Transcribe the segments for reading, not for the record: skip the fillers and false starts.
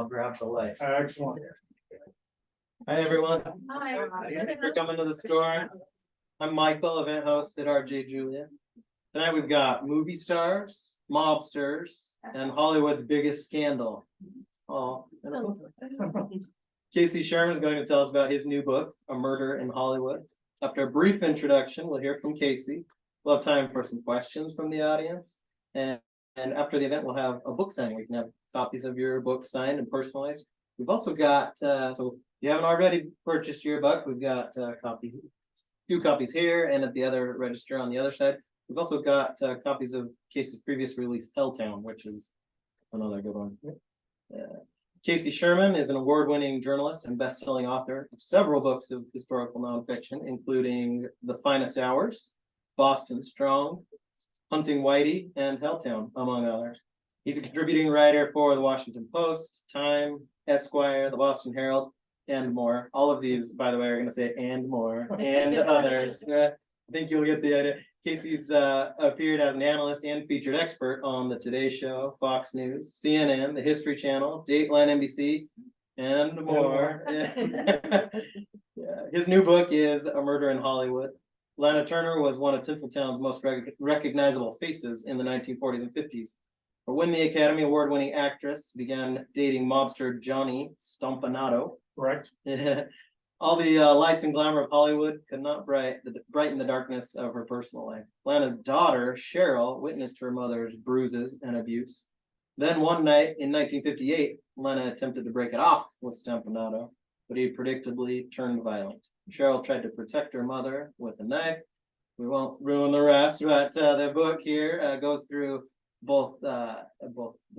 I'll grab the light. Excellent. Hi, everyone. Hi. Thanks for coming to the store. I'm Michael, event host at RJ Julia. Tonight we've got movie stars, mobsters, and Hollywood's biggest scandal. Oh, and a book. Casey Sherman is going to tell us about his new book, A Murder in Hollywood. After a brief introduction, we'll hear from Casey. We'll have time for some questions from the audience. And after the event, we'll have a book signing. We can have copies of your book signed and personalized. We've also got, so if you haven't already purchased your book, we've got few copies here and at the other register on the other side. We've also got copies of Casey's previous release, Helltown, which is another good one. Casey Sherman is an award-winning journalist and best-selling author of several books of historical nonfiction, including The Finest Hours, Boston Strong, Hunting Whitey, and Helltown, among others. He's a contributing writer for the Washington Post, Time, Esquire, the Boston Herald, and more. All of these, by the way, are going to say and more, and others. I think you'll get the idea. Casey's appeared as an analyst and featured expert on the Today Show, Fox News, CNN, the History Channel, Dateline NBC, and more. Yeah. His new book is A Murder in Hollywood. Lana Turner was one of Tinseltown's most recognizable faces in the 1940s and 50s. But when the Academy Award-winning actress began dating mobster Johnny Stompanato, Correct. all the lights and glamour of Hollywood could not brighten the darkness of her personal life. Lana's daughter, Cheryl, witnessed her mother's bruises and abuse. Then one night in 1958, Lana attempted to break it off with Stompanato, but he predictably turned violent. Cheryl tried to protect her mother with a knife. We won't ruin the rest, but the book here goes through both the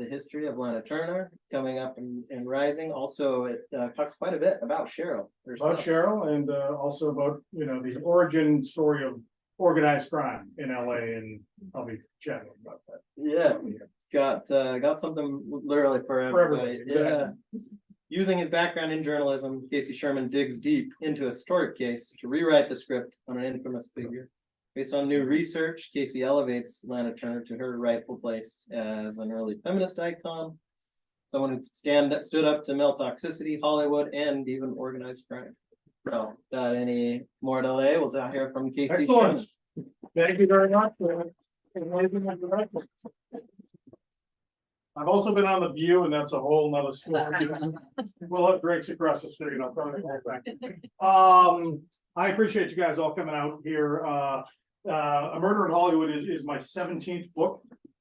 history of Lana Turner coming up and rising. Also, it talks quite a bit about Cheryl herself. About Cheryl and also about, the origin story of organized crime in LA, and I'll be chatting about that. Yeah, it's got something literally for everybody. Exactly. Yeah. Using his background in journalism, Casey Sherman digs deep into a historic case to rewrite the script on an infamous figure. Based on new research, Casey elevates Lana Turner to her rightful place as an early feminist icon, someone who stood up to male toxicity, Hollywood, and even organized crime. So, without any more delay, we'll hear from Casey Excellent. Sherman. Thank you very much. I've also been on The View, and that's a whole nother story. We'll have drinks across the street. I'll tell you that. I appreciate you guys all coming out here. A Murder in Hollywood is my 17th book.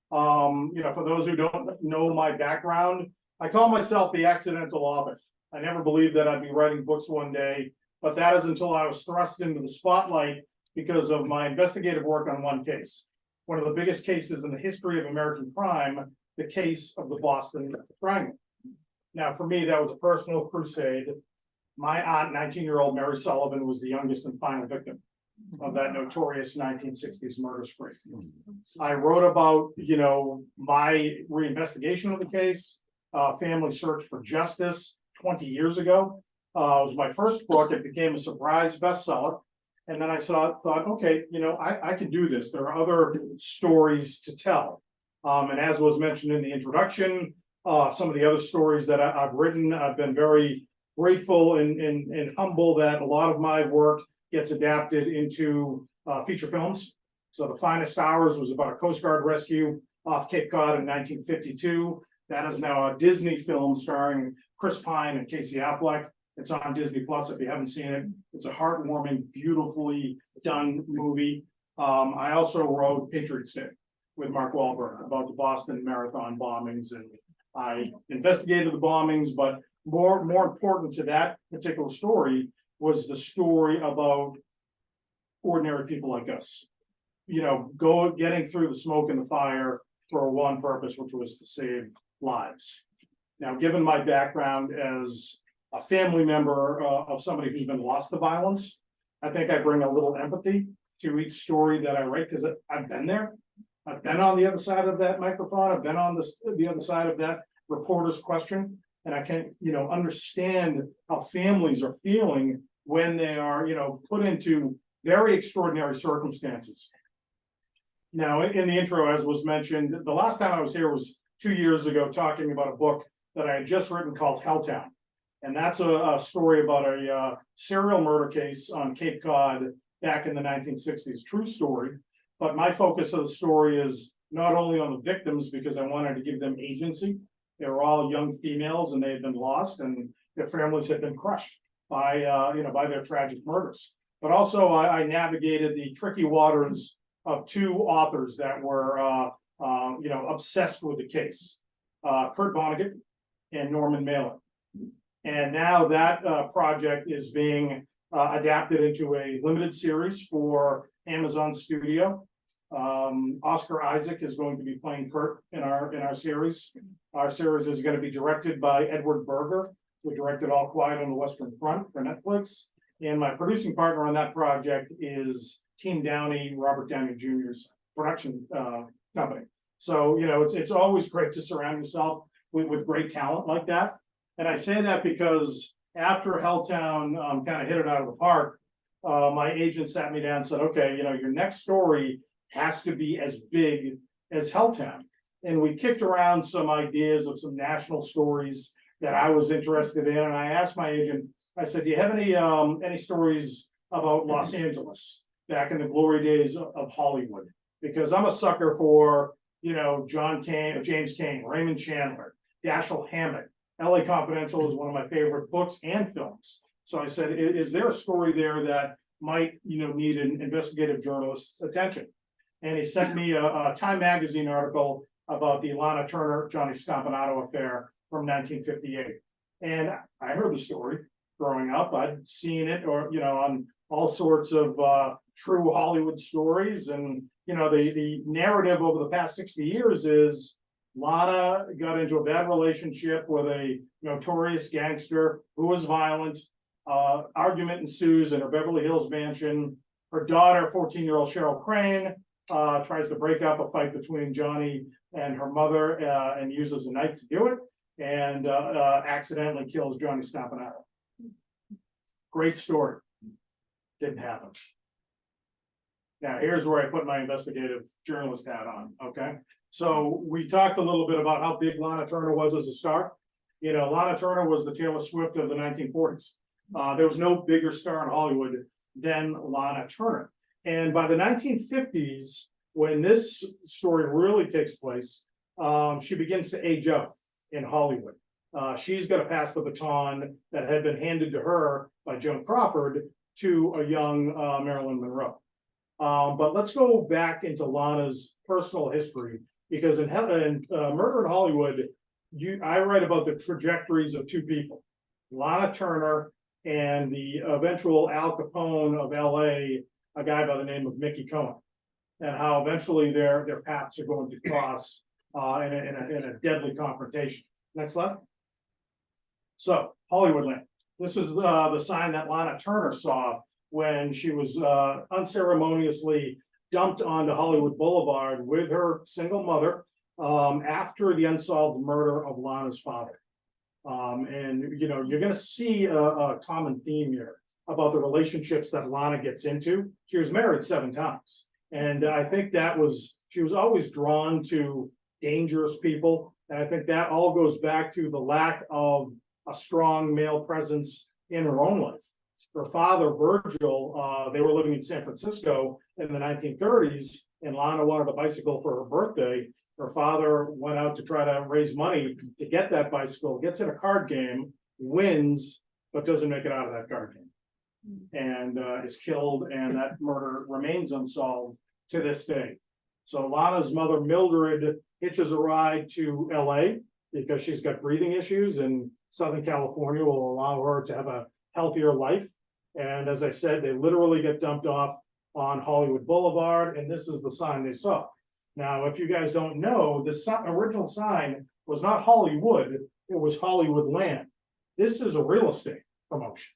For those who don't know my background, I call myself the accidental author. I never believed that I'd be writing books one day, but that is until I was thrust into the spotlight because of my investigative work on one case. One of the biggest cases in the history of American crime, the case of the Boston Triangle. Now, for me, that was a personal crusade. My aunt, 19-year-old Mary Sullivan, was the youngest and final victim of that notorious 1960s murder spree. I wrote about, my reinvestigation of the case, family search for justice 20 years ago. It was my first book. It became a surprise bestseller. And then I thought, okay, I can do this. There are other stories to tell. And as was mentioned in the introduction, some of the other stories that I've written, I've been very grateful and humble that a lot of my work gets adapted into feature films. So The Finest Hours was about a Coast Guard rescue off Cape Cod in 1952. That is now a Disney film starring Chris Pine and Casey Affleck. It's on Disney Plus if you haven't seen it. It's a heartwarming, beautifully done movie. I also wrote Patriots Day with Mark Wahlberg about the Boston Marathon bombings, and I investigated the bombings, but more important to that particular story was the story about ordinary people like us, getting through the smoke and the fire for one purpose, which was to save lives. Now, given my background as a family member of somebody who's been lost to violence, I think I bring a little empathy to each story that I write, because I've been there. I've been on the other side of that microphone. I've been on the other side of that reporter's question, and I can, understand how families are feeling when they are, put into very extraordinary circumstances. Now, in the intro, as was mentioned, the last time I was here was 2 years ago, talking about a book that I had just written called Helltown. And that's a story about a serial murder case on Cape Cod back in the 1960s. True story. But my focus of the story is not only on the victims, because I wanted to give them agency. They were all young females and they had been lost and their families had been crushed by, by their tragic murders. But also I navigated the tricky waters of two authors that were, obsessed with the case. Kurt Vonnegut and Norman Mailer. And now that project is being adapted into a limited series for Amazon Studio. Oscar Isaac is going to be playing Kurt in our series. Our series is going to be directed by Edward Berger, who directed All Quiet on the Western Front for Netflix. And my producing partner on that project is Team Downey, Robert Downey Jr.'s production company. So, it's always great to surround yourself with great talent like that. And I say that because after Helltown kind of hit it out of the park, my agent sat me down and said, okay, your next story has to be as big as Helltown. And we kicked around some ideas of some national stories that I was interested in. And I asked my agent, I said, do you have any stories about Los Angeles back in the glory days of Hollywood? Because I'm a sucker for, James Cain, Raymond Chandler, Dashiell Hammett. LA Confidential is one of my favorite books and films. So I said, is there a story there that might, need an investigative journalist's attention? And he sent me a Time magazine article about the Lana Turner, Johnny Stompanato affair from 1958. And I heard the story growing up. I'd seen it on all sorts of true Hollywood stories. And, the narrative over the past 60 years is Lana got into a bad relationship with a notorious gangster who was violent. Argument ensues in her Beverly Hills mansion. Her daughter, 14-year-old Cheryl Crane, tries to break up a fight between Johnny and her mother and uses a knife to do it, and accidentally kills Johnny Stompanato. Great story. Didn't happen. Now, here's where I put my investigative journalist hat on, okay? So we talked a little bit about how big Lana Turner was as a star. Lana Turner was the Taylor Swift of the 1940s. There was no bigger star in Hollywood than Lana Turner. And by the 1950s, when this story really takes place, she begins to age up in Hollywood. She's going to pass the baton that had been handed to her by Joan Crawford to a young Marilyn Monroe. But let's go back into Lana's personal history, because in Murder in Hollywood, I write about the trajectories of two people, Lana Turner and the eventual Al Capone of LA, a guy by the name of Mickey Cohen, and how eventually their paths are going to cross in a deadly confrontation. Next slide. So Hollywoodland. This is the sign that Lana Turner saw when she was unceremoniously dumped onto Hollywood Boulevard with her single mother after the unsolved murder of Lana's father. And you're going to see a common theme here about the relationships that Lana gets into. She was married 7 times. And I think she was always drawn to dangerous people. And I think that all goes back to the lack of a strong male presence in her own life. Her father, Virgil, they were living in San Francisco in the 1930s, and Lana wanted a bicycle for her birthday. Her father went out to try to raise money to get that bicycle, gets in a card game, wins, but doesn't make it out of that card game, and is killed, and that murder remains unsolved to this day. So Lana's mother, Mildred, hitches a ride to LA because she's got breathing issues, and Southern California will allow her to have a healthier life. And as I said, they literally get dumped off on Hollywood Boulevard, and this is the sign they saw. Now, if you guys don't know, this original sign was not Hollywood, it was Hollywood Land. This is a real estate promotion.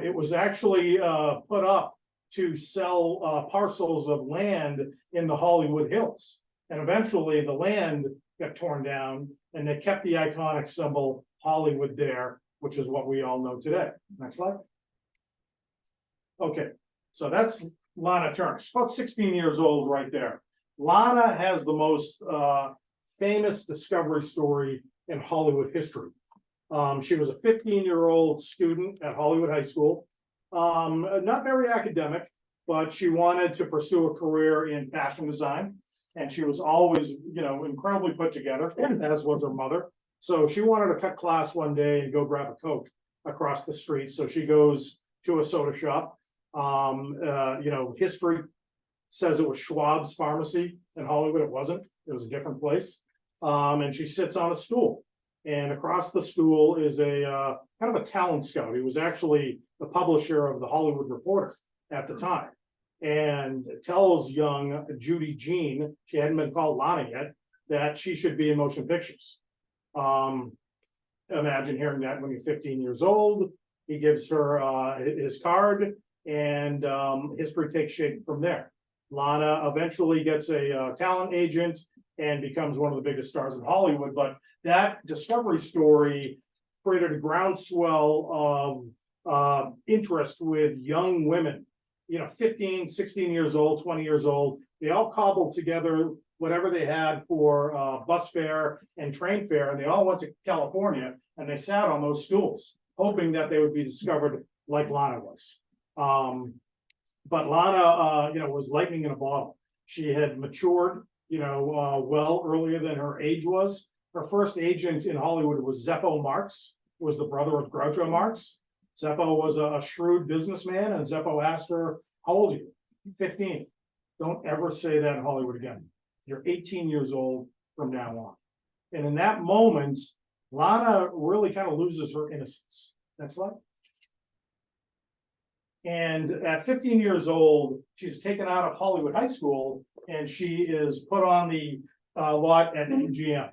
It was actually put up to sell parcels of land in the Hollywood Hills. And eventually the land got torn down, and they kept the iconic symbol Hollywood there, which is what we all know today. Next slide. Okay, so that's Lana Turner. She's about 16 years old right there. Lana has the most famous discovery story in Hollywood history. She was a 15-year-old student at Hollywood High School. Not very academic, but she wanted to pursue a career in fashion design. And she was always, incredibly put together, as was her mother. So she wanted to cut class one day and go grab a Coke across the street. So she goes to a soda shop. History says it was Schwab's Pharmacy in Hollywood. It wasn't. It was a different place. And she sits on a stool. And across the stool is a kind of a talent scout. He was actually the publisher of the Hollywood Reporter at the time. And tells young Judy Jean, she hadn't been called Lana yet, that she should be in motion pictures. Imagine hearing that when you're 15 years old. He gives her his card, and history takes shape from there. Lana eventually gets a talent agent and becomes one of the biggest stars in Hollywood. But that discovery story created a groundswell of interest with young women. 15, 16 years old, 20 years old, they all cobbled together whatever they had for bus fare and train fare, and they all went to California, and they sat on those stools, hoping that they would be discovered like Lana was. But Lana, was lightning in a bottle. She had matured, well earlier than her age was. Her first agent in Hollywood was Zeppo Marx, who was the brother of Groucho Marx. Zeppo was a shrewd businessman, and Zeppo asked her, "How old are you?" 15. Don't ever say that in Hollywood again. You're 18 years old from now on. And in that moment, Lana really kind of loses her innocence. Next slide. And at 15 years old, she's taken out of Hollywood High School, and she is put on the lot at MGM.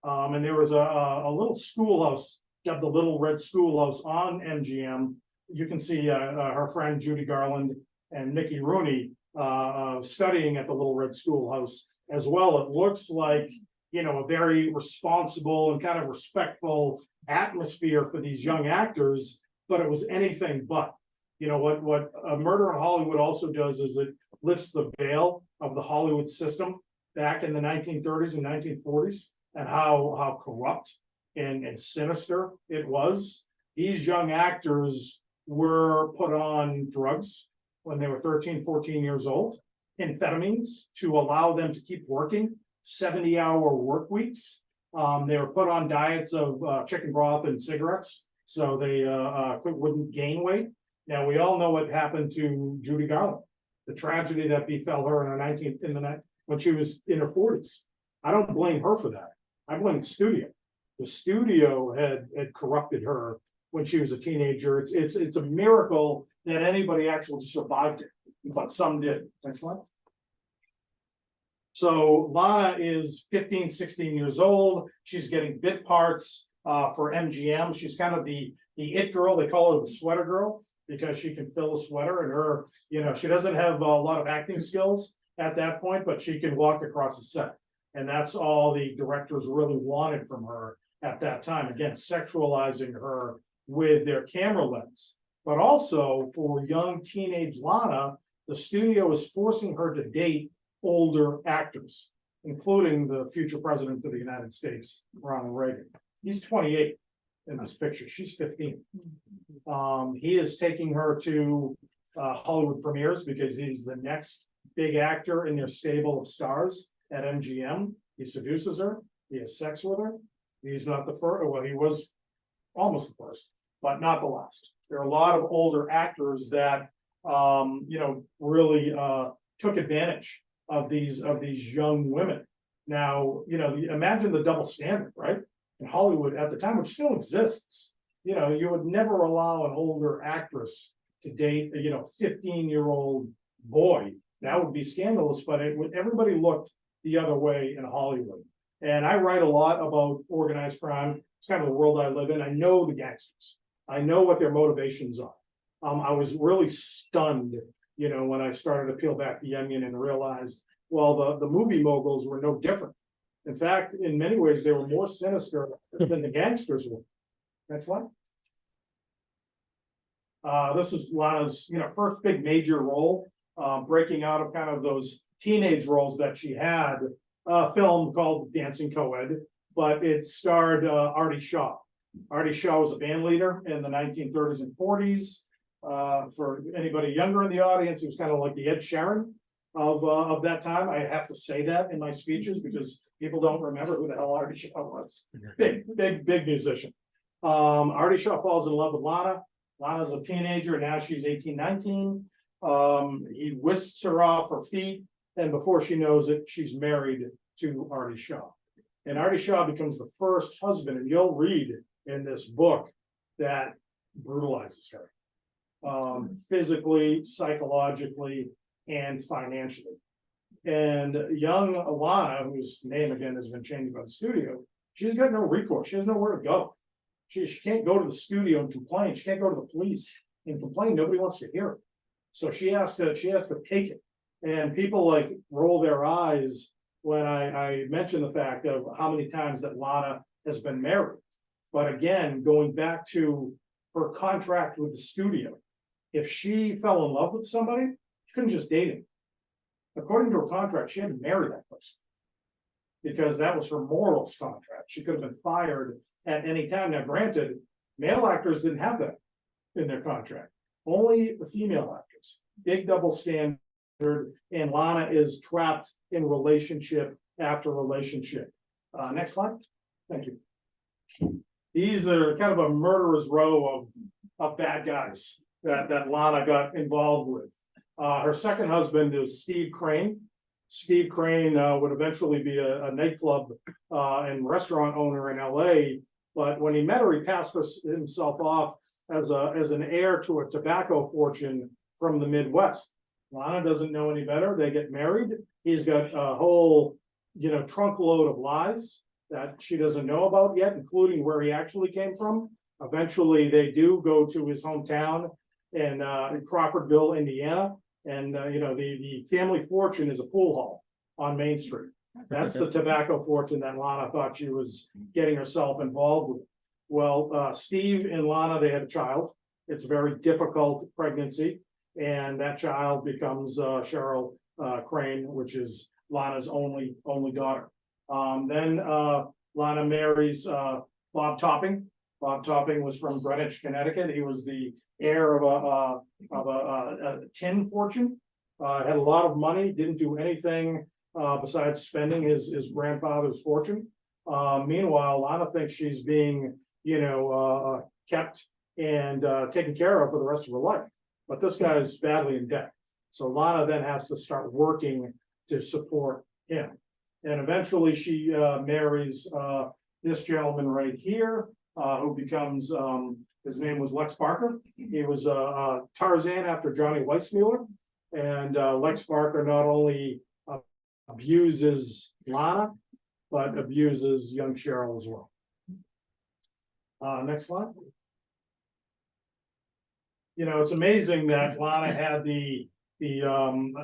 And there was a little schoolhouse. Got the little red schoolhouse on MGM. You can see her friend Judy Garland and Mickey Rooney studying at the little red schoolhouse as well. It looks like, a very responsible and kind of respectful atmosphere for these young actors, but it was anything but. What a Murder in Hollywood also does is it lifts the veil of the Hollywood system back in the 1930s and 1940s and how corrupt and sinister it was. These young actors were put on drugs when they were 13, 14 years old, amphetamines, to allow them to keep working 70-hour work weeks. They were put on diets of chicken broth and cigarettes, so they wouldn't gain weight. Now, we all know what happened to Judy Garland, the tragedy that befell her when she was in her 40s. I don't blame her for that. I blame the studio. The studio had corrupted her when she was a teenager. It's a miracle that anybody actually survived it, but some did. Next slide. So Lana is 15, 16 years old. She's getting bit parts for MGM. She's kind of the it girl. They call her the sweater girl because she can fill a sweater, and her, she doesn't have a lot of acting skills at that point, but she can walk across the set. And that's all the directors really wanted from her at that time. Again, sexualizing her with their camera lens. But also for young teenage Lana, the studio is forcing her to date older actors, including the future president of the United States, Ronald Reagan. He's 28 in this picture. She's 15. He is taking her to Hollywood premieres because he's the next big actor in their stable of stars at MGM. He seduces her. He has sex with her. He's not the first. Well, he was almost the first, but not the last. There are a lot of older actors that really took advantage of these young women. Now, imagine the double standard, right? In Hollywood at the time, which still exists. You would never allow an older actress to date a 15-year-old boy. That would be scandalous, but everybody looked the other way in Hollywood. And I write a lot about organized crime. It's kind of the world I live in. I know the gangsters. I know what their motivations are. I was really stunned, when I started to peel back the onion and realized, well, the movie moguls were no different. In fact, in many ways, they were more sinister than the gangsters were. Next slide. This is Lana's, first big major role, breaking out of kind of those teenage roles that she had. A film called Dancing Co-ed, but it starred Artie Shaw. Artie Shaw was a band leader in the 1930s and 40s. For anybody younger in the audience, he was kind of like the Ed Sheeran of that time. I have to say that in my speeches because people don't remember who the hell Artie Shaw was. Big musician. Artie Shaw falls in love with Lana. Lana's a teenager, and now she's 18, 19. He whisks her off her feet, and before she knows it, she's married to Artie Shaw. And Artie Shaw becomes the first husband, and you'll read in this book that brutalizes her. Physically, psychologically, and financially. And young Lana, whose name again has been changed by the studio, she's got no recourse. She has nowhere to go. She can't go to the studio and complain. She can't go to the police and complain. Nobody wants to hear it. So she has to take it. And people like roll their eyes when I mention the fact of how many times that Lana has been married. But again, going back to her contract with the studio, if she fell in love with somebody, she couldn't just date him. According to her contract, she had to marry that person because that was her morals contract. She could have been fired at any time. Now, granted, male actors didn't have that in their contract. Only the female actors. Big double standard, and Lana is trapped in relationship after relationship. Next slide. Thank you. These are kind of a murderer's row of bad guys that Lana got involved with. Her second husband is Steve Crane. Steve Crane would eventually be a nightclub and restaurant owner in LA. But when he met her, he passed himself off as an heir to a tobacco fortune from the Midwest. Lana doesn't know any better. They get married. He's got a whole, trunk load of lies that she doesn't know about yet, including where he actually came from. Eventually, they do go to his hometown in Crawfordville, Indiana. And, the family fortune is a pool hall on Main Street. That's the tobacco fortune that Lana thought she was getting herself involved with. Well, Steve and Lana, they had a child. It's a very difficult pregnancy. And that child becomes Cheryl Crane, which is Lana's only daughter. Then Lana marries Bob Topping. Bob Topping was from Greenwich, Connecticut. He was the heir of a tin fortune. Had a lot of money, didn't do anything besides spending his grandfather's fortune. Meanwhile, Lana thinks she's being, kept and taken care of for the rest of her life. But this guy is badly in debt. So Lana then has to start working to support him. And eventually she marries this gentleman right here, who becomes, his name was Lex Barker. He was Tarzan after Johnny Weissmuller. And Lex Barker not only abuses Lana, but abuses young Cheryl as well. Next slide. It's amazing that Lana had the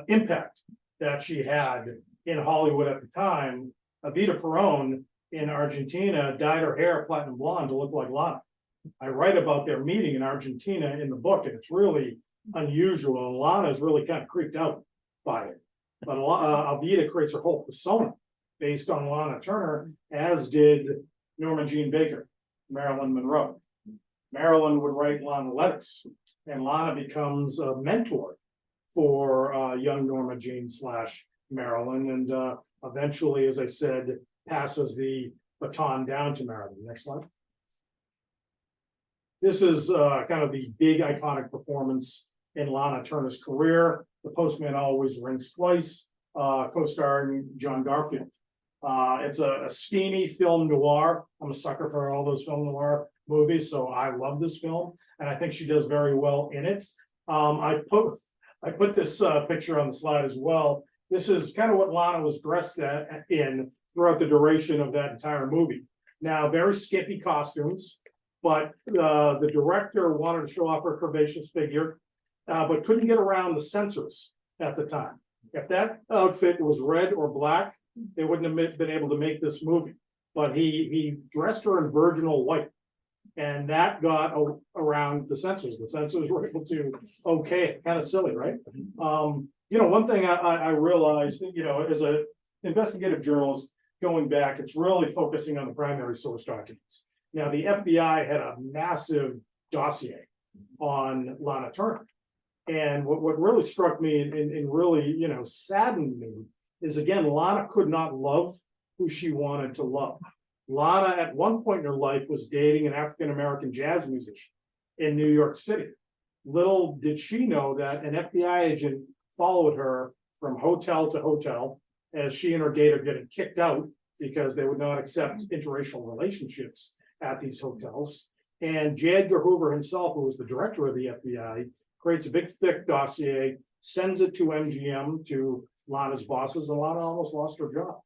impact that she had in Hollywood at the time. Evita Peron in Argentina dyed her hair platinum blonde to look like Lana. I write about their meeting in Argentina in the book, and it's really unusual. And Lana is really kind of creeped out by it. But Evita creates her whole persona based on Lana Turner, as did Norma Jean Baker, Marilyn Monroe. Marilyn would write Lana letters, and Lana becomes a mentor for young Norma Jean / Marilyn, and eventually, as I said, passes the baton down to Marilyn. Next slide. This is kind of the big iconic performance in Lana Turner's career. The Postman Always Rings Twice, co-starring John Garfield. It's a steamy film noir. I'm a sucker for all those film noir movies, so I love this film, and I think she does very well in it. I put this picture on the slide as well. This is kind of what Lana was dressed in throughout the duration of that entire movie. Now, very skimpy costumes, but the director wanted to show off her curvaceous figure, but couldn't get around the censors at the time. If that outfit was red or black, they wouldn't have been able to make this movie. But he dressed her in virginal white, and that got around the censors. The censors were able to okay, kind of silly, right? One thing I realized, as an investigative journalist, going back, it's really focusing on the primary source documents. Now, the FBI had a massive dossier on Lana Turner. And what really struck me and really, saddened me is, again, Lana could not love who she wanted to love. Lana, at one point in her life, was dating an African-American jazz musician in New York City. Little did she know that an FBI agent followed her from hotel to hotel as she and her date are getting kicked out because they would not accept interracial relationships at these hotels. And J. Edgar Hoover himself, who was the director of the FBI, creates a big, thick dossier, sends it to MGM, to Lana's bosses, and Lana almost lost her job.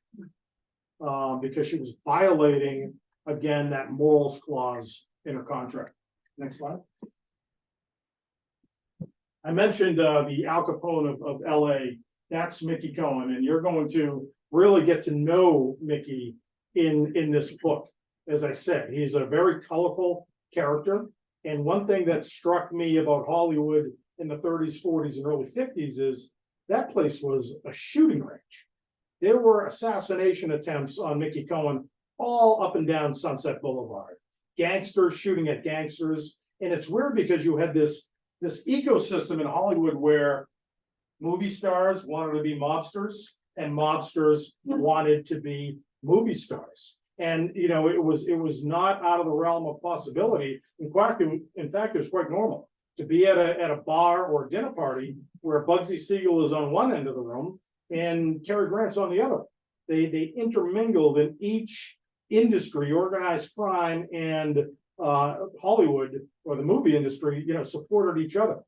Because she was violating, again, that morals clause in her contract. Next slide. I mentioned the Al Capone of LA. That's Mickey Cohen, and you're going to really get to know Mickey in this book. As I said, he's a very colorful character. And one thing that struck me about Hollywood in the 30s, 40s, and early 50s is that place was a shooting range. There were assassination attempts on Mickey Cohen all up and down Sunset Boulevard. Gangsters shooting at gangsters. And it's weird because you had this ecosystem in Hollywood where movie stars wanted to be mobsters and mobsters wanted to be movie stars. And it was not out of the realm of possibility. In fact, it was quite normal to be at a bar or a dinner party where Bugsy Siegel is on one end of the room and Cary Grant's on the other. They intermingled in each industry. Organized crime and Hollywood, or the movie industry, supported each other.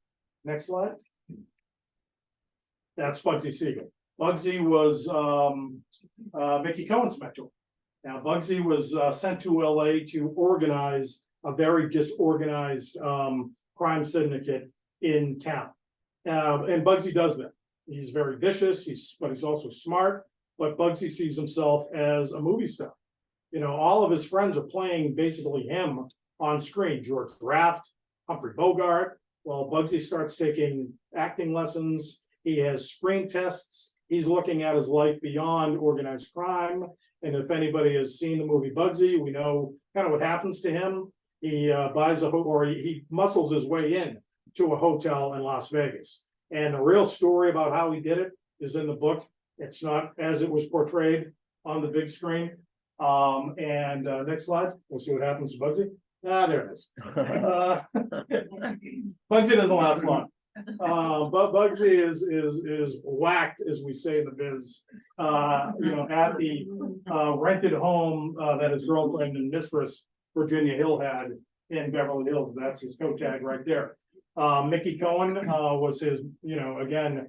Next slide. That's Bugsy Siegel. Bugsy was Mickey Cohen's mentor. Now, Bugsy was sent to LA to organize a very disorganized crime syndicate in town. And Bugsy does that. He's very vicious, but he's also smart. But Bugsy sees himself as a movie star. All of his friends are playing basically him on screen. George Raft, Humphrey Bogart. Well, Bugsy starts taking acting lessons. He has screen tests. He's looking at his life beyond organized crime. And if anybody has seen the movie Bugsy, we know kind of what happens to him. He buys he muscles his way in to a hotel in Las Vegas. And the real story about how he did it is in the book. It's not as it was portrayed on the big screen. Next slide, we'll see what happens to Bugsy. There it is. Bugsy doesn't last long. But Bugsy is whacked, as we say in the biz, at the rented home that his girlfriend and mistress Virginia Hill had in Beverly Hills. That's his toe tag right there. Mickey Cohen was his, again,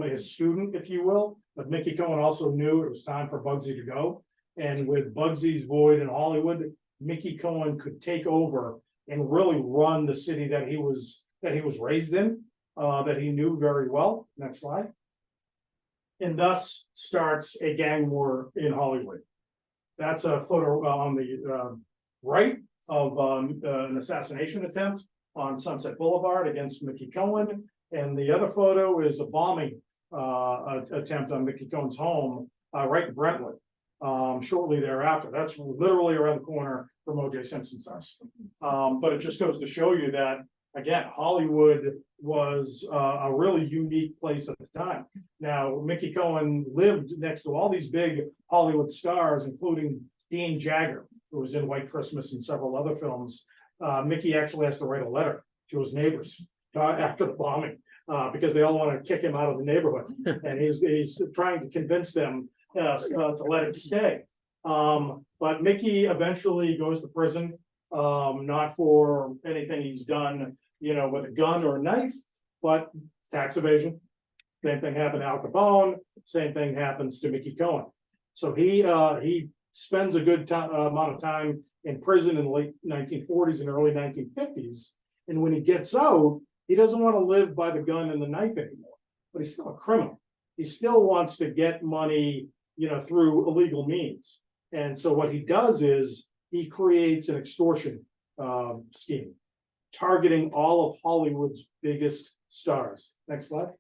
his student, if you will. But Mickey Cohen also knew it was time for Bugsy to go. And with Bugsy's void in Hollywood, Mickey Cohen could take over and really run the city that he was raised in, that he knew very well. Next slide. And thus starts a gang war in Hollywood. That's a photo on the right of an assassination attempt on Sunset Boulevard against Mickey Cohen. And the other photo is a bombing attempt on Mickey Cohen's home right in Brentwood. Shortly thereafter. That's literally around the corner from O.J. Simpson's house. But it just goes to show you that, again, Hollywood was a really unique place at the time. Now, Mickey Cohen lived next to all these big Hollywood stars, including Dean Jagger, who was in White Christmas and several other films. Mickey actually has to write a letter to his neighbors after the bombing because they all want to kick him out of the neighborhood. And he's trying to convince them to let him stay. But Mickey eventually goes to prison, not for anything he's done, with a gun or a knife, but tax evasion. Same thing happened to Al Capone. Same thing happens to Mickey Cohen. So he spends a good amount of time in prison in the late 1940s and early 1950s. And when he gets out, he doesn't want to live by the gun and the knife anymore. But he's still a criminal. He still wants to get money, through illegal means. And so what he does is he creates an extortion scheme, targeting all of Hollywood's biggest stars. Next slide.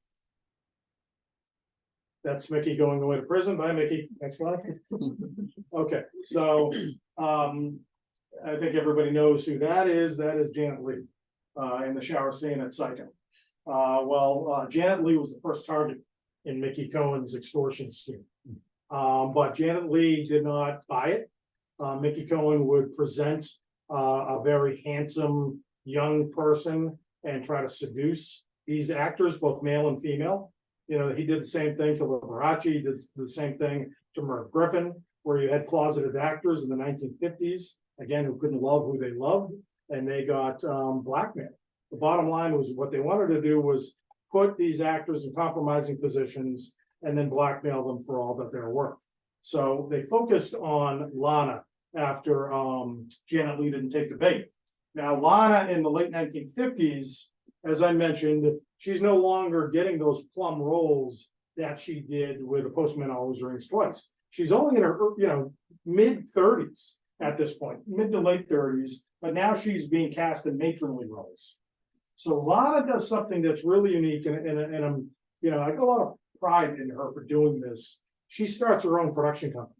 That's Mickey going away to prison. Bye, Mickey. Next slide. Okay, so, I think everybody knows who that is. That is Janet Leigh, in the shower scene at Psycho. Janet Leigh was the first target in Mickey Cohen's extortion scheme. But Janet Leigh did not buy it. Mickey Cohen would present a very handsome young person and try to seduce these actors, both male and female. You know, he did the same thing to Liberace, he did the same thing to Merv Griffin, where you had closeted actors in the 1950s, again, who couldn't love who they loved, and they got blackmailed. The bottom line was what they wanted to do was put these actors in compromising positions and then blackmail them for all that they're worth. So they focused on Lana after Janet Leigh didn't take the bait. Now, Lana in the late 1950s, as I mentioned, she's no longer getting those plum roles that she did with The Postman Always Rings Twice. She's only in her, mid-30s at this point, mid to late 30s, but now she's being cast in matronly roles. So Lana does something that's really unique, and I'm, I get a lot of pride in her for doing this. She starts her own production company.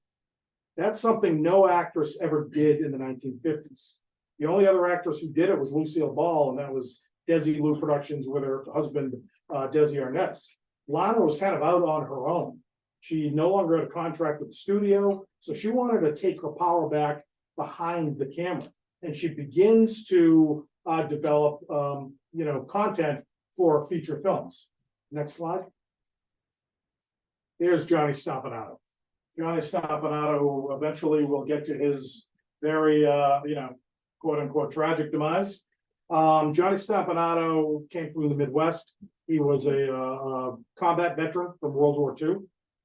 That's something no actress ever did in the 1950s. The only other actress who did it was Lucille Ball, and that was Desi Lou Productions with her husband, Desi Arnaz. Lana was kind of out on her own. She no longer had a contract with the studio, so she wanted to take her power back behind the camera. And she begins to develop, content for feature films. Next slide. Here's Johnny Stompanato. Johnny Stompanato, who eventually will get to his very, quote unquote tragic demise. Johnny Stompanato came from the Midwest. He was a combat veteran from World War II.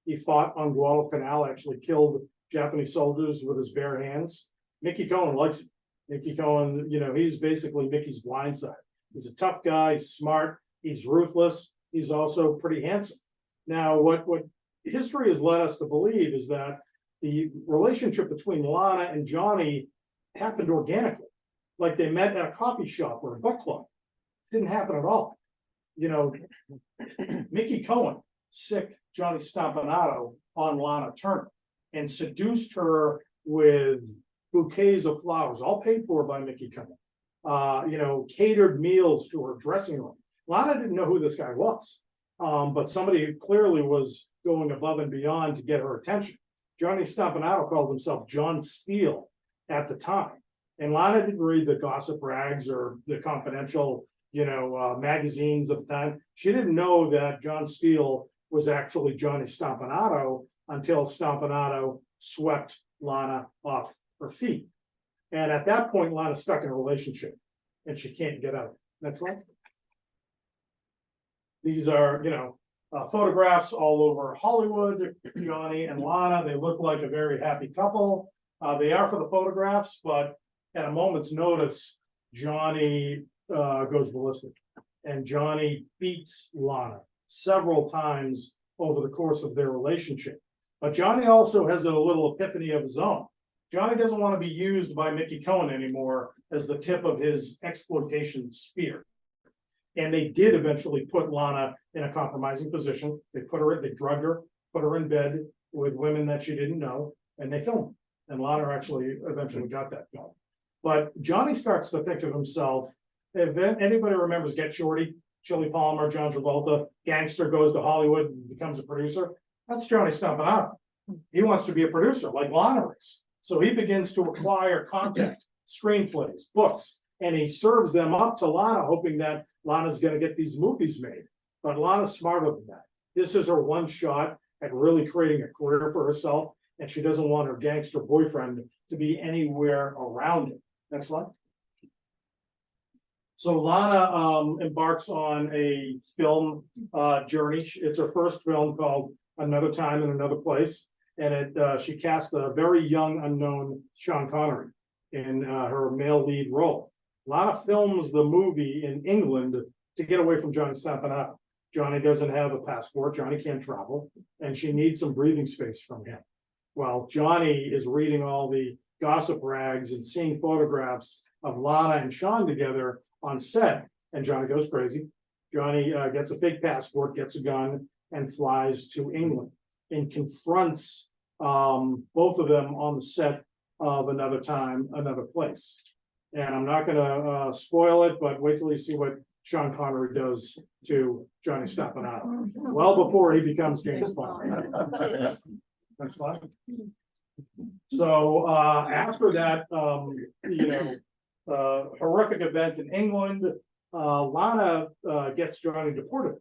He fought on Guadalcanal, actually killed Japanese soldiers with his bare hands. Mickey Cohen likes it. Mickey Cohen, he's basically Mickey's blind side. He's a tough guy, he's smart, he's ruthless, he's also pretty handsome. Now, what history has led us to believe is that the relationship between Lana and Johnny happened organically. Like they met at a coffee shop or a book club. Didn't happen at all. Mickey Cohen sicked Johnny Stompanato on Lana Turner and seduced her with bouquets of flowers, all paid for by Mickey Cohen. Catered meals to her dressing room. Lana didn't know who this guy was, but somebody clearly was going above and beyond to get her attention. Johnny Stompanato called himself John Steele at the time. And Lana didn't read the gossip rags or the confidential, magazines at the time. She didn't know that John Steele was actually Johnny Stompanato until Stompanato swept Lana off her feet. And at that point, Lana's stuck in a relationship and she can't get out. Next slide. These are, photographs all over Hollywood, Johnny and Lana. They look like a very happy couple. They are for the photographs, but at a moment's notice, Johnny goes ballistic, and Johnny beats Lana several times over the course of their relationship. But Johnny also has a little epiphany of his own. Johnny doesn't want to be used by Mickey Cohen anymore as the tip of his exploitation spear. And they did eventually put Lana in a compromising position. They drugged her, put her in bed with women that she didn't know, and they filmed. And Lana actually eventually got that film. But Johnny starts to think of himself, if anybody remembers Get Shorty, Chili Palmer, John Travolta, gangster goes to Hollywood and becomes a producer, that's Johnny Stompanato. He wants to be a producer like Lana is. So he begins to acquire content, screenplays, books, and he serves them up to Lana, hoping that Lana's going to get these movies made. But Lana's smarter than that. This is her one shot at really creating a career for herself, and she doesn't want her gangster boyfriend to be anywhere around it. Next slide. So Lana embarks on a film journey. It's her first film called Another Time in Another Place. And she cast a very young, unknown Sean Connery in her male lead role. Lana films the movie in England to get away from Johnny Stompanato. Johnny doesn't have a passport. Johnny can't travel. And she needs some breathing space from him. While Johnny is reading all the gossip rags and seeing photographs of Lana and Sean together on set, and Johnny goes crazy. Johnny gets a fake passport, gets a gun, and flies to England and confronts both of them on the set of Another Time, Another Place. And I'm not gonna spoil it, but wait till you see what Sean Connery does to Johnny Stoppanato, well before he becomes James Bond. Next slide. So after that, horrific event in England, Lana gets Johnny deported.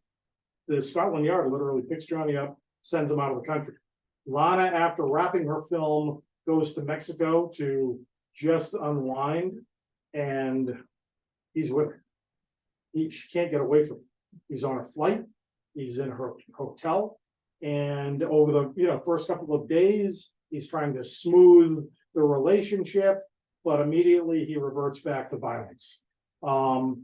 The Scotland Yard literally picks Johnny up, sends him out of the country. Lana, after wrapping her film, goes to Mexico to just unwind, and he's with her. She can't get away from him. He's on a flight, he's in her hotel, and over the first couple of days, he's trying to smooth the relationship, but immediately he reverts back to violence.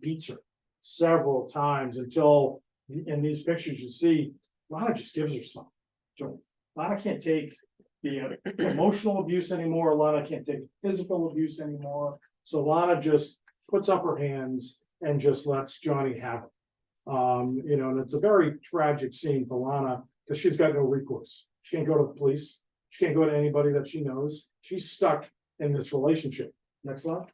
Beats her several times until in these pictures you see Lana just gives her something. Lana can't take the emotional abuse anymore. Lana can't take physical abuse anymore. So Lana just puts up her hands and just lets Johnny have it. And it's a very tragic scene for Lana because she's got no recourse. She can't go to the police. She can't go to anybody that she knows. She's stuck in this relationship. Next slide.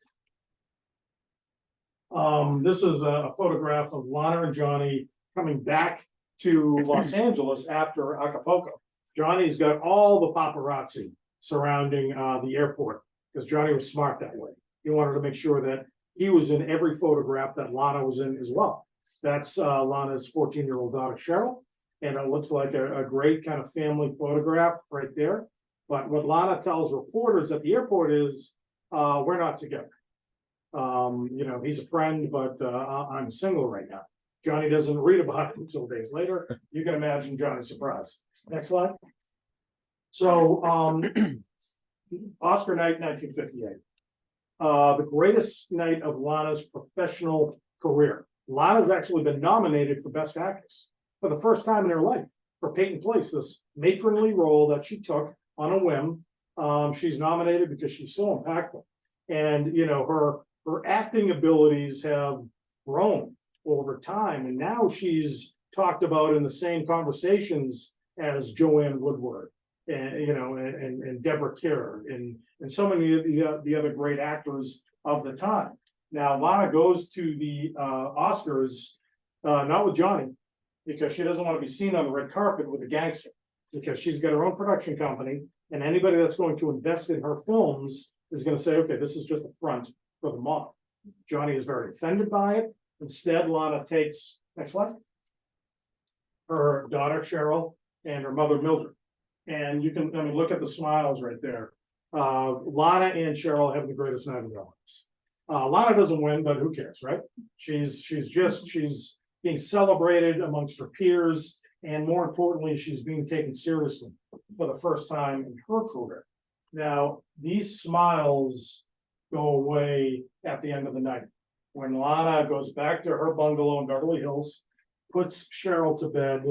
This is a photograph of Lana and Johnny coming back to Los Angeles after Acapulco. Johnny's got all the paparazzi surrounding the airport because Johnny was smart that way. He wanted to make sure that he was in every photograph that Lana was in as well. That's Lana's 14-year-old daughter, Cheryl. And it looks like a great kind of family photograph right there. But what Lana tells reporters at the airport is, we're not together. He's a friend, but I'm single right now. Johnny doesn't read about it until days later. You can imagine Johnny's surprise. Next slide. So, Oscar night, 1958. The greatest night of Lana's professional career. Lana's actually been nominated for Best Actress for the first time in her life for Peyton Place, this matronly role that she took on a whim. She's nominated because she's so impactful. And, her acting abilities have grown over time. And now she's talked about in the same conversations as Joanne Woodward and, and Deborah Kerr and so many of the other great actors of the time. Now, Lana goes to the Oscars, not with Johnny, because she doesn't want to be seen on the red carpet with a gangster, because she's got her own production company, and anybody that's going to invest in her films is going to say, okay, this is just a front for the mob. Johnny is very offended by it. Instead, Lana takes, next slide, her daughter, Cheryl, and her mother, Mildred. And you can, look at the smiles right there. Lana and Cheryl have the greatest night of their lives. Lana doesn't win, but who cares, right? She's being celebrated amongst her peers, and more importantly, she's being taken seriously for the first time in her career. Now, these smiles go away at the end of the night when Lana goes back to her bungalow in Beverly Hills, puts Cheryl to bed.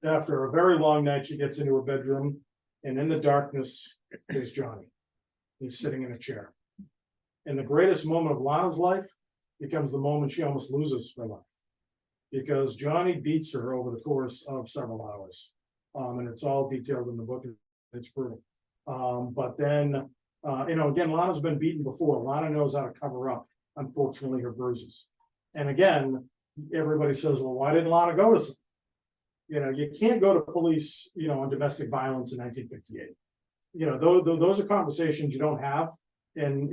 After a very long night, she gets into her bedroom, and in the darkness, there's Johnny. He's sitting in a chair. And the greatest moment of Lana's life becomes the moment she almost loses her life, because Johnny beats her over the course of several hours. And it's all detailed in the book. It's brutal. But then, again, Lana's been beaten before. Lana knows how to cover up, unfortunately, her bruises. And again, everybody says, well, why didn't Lana go to some? You can't go to police, on domestic violence in 1958. Those are conversations you don't have in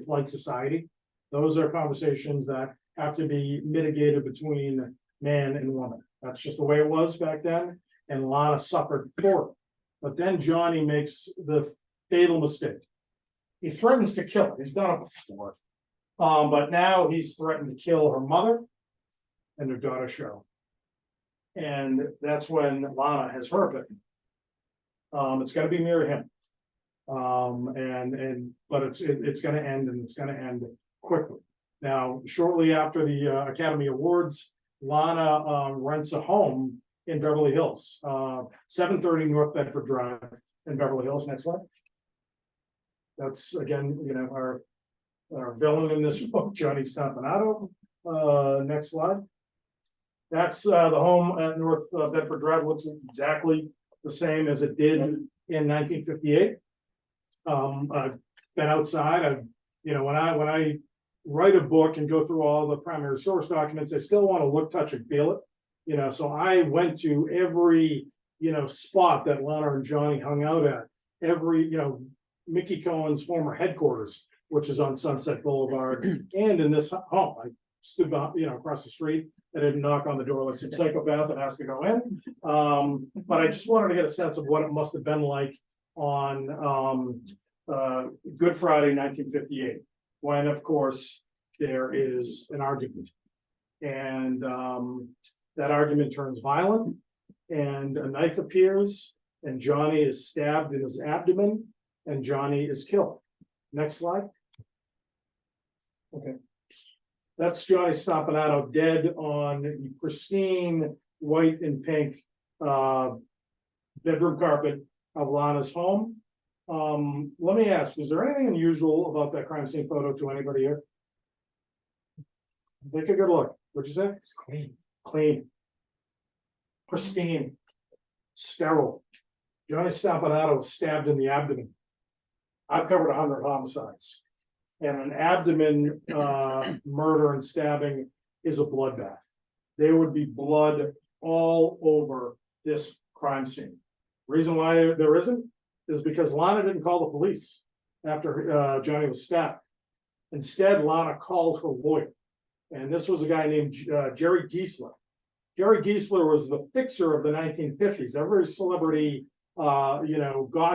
polite society. Those are conversations that have to be mitigated between man and woman. That's just the way it was back then. And Lana suffered for it. But then Johnny makes the fatal mistake. He threatens to kill her. He's done it before. But now he's threatened to kill her mother and her daughter, Cheryl. And that's when Lana has her epiphany. It's going to be near him. But it's going to end, and it's going to end quickly. Now, shortly after the Academy Awards, Lana rents a home in Beverly Hills, 730 North Bedford Drive in Beverly Hills. Next slide. That's again, our villain in this book, Johnny Stoppanato. Next slide. That's the home at North Bedford Drive, looks exactly the same as it did in 1958. I've been outside, when I write a book and go through all the primary source documents, I still want to look, touch, and feel it. So I went to every, spot that Lana and Johnny hung out at, every, Mickey Cohen's former headquarters, which is on Sunset Boulevard, and in this home. I stood behind, across the street. I didn't knock on the door like some psychopath that has to go in. But I just wanted to get a sense of what it must have been like on Good Friday, 1958, when, of course, there is an argument. And that argument turns violent, and a knife appears, and Johnny is stabbed in his abdomen, and Johnny is killed. Next slide. Okay. That's Johnny Stompanato dead on the pristine white and pink bedroom carpet of Lana's home. Let me ask, is there anything unusual about that crime scene photo to anybody here? Take a good look. What'd you say? It's clean. Clean. Pristine. Sterile. Johnny Stompanato was stabbed in the abdomen. I've covered 100 homicides. And an abdomen murder and stabbing is a bloodbath. There would be blood all over this crime scene. Reason why there isn't is because Lana didn't call the police after Johnny was stabbed. Instead, Lana called her lawyer. And this was a guy named Jerry Giesler. Jerry Giesler was the fixer of the 1950s. Every celebrity, got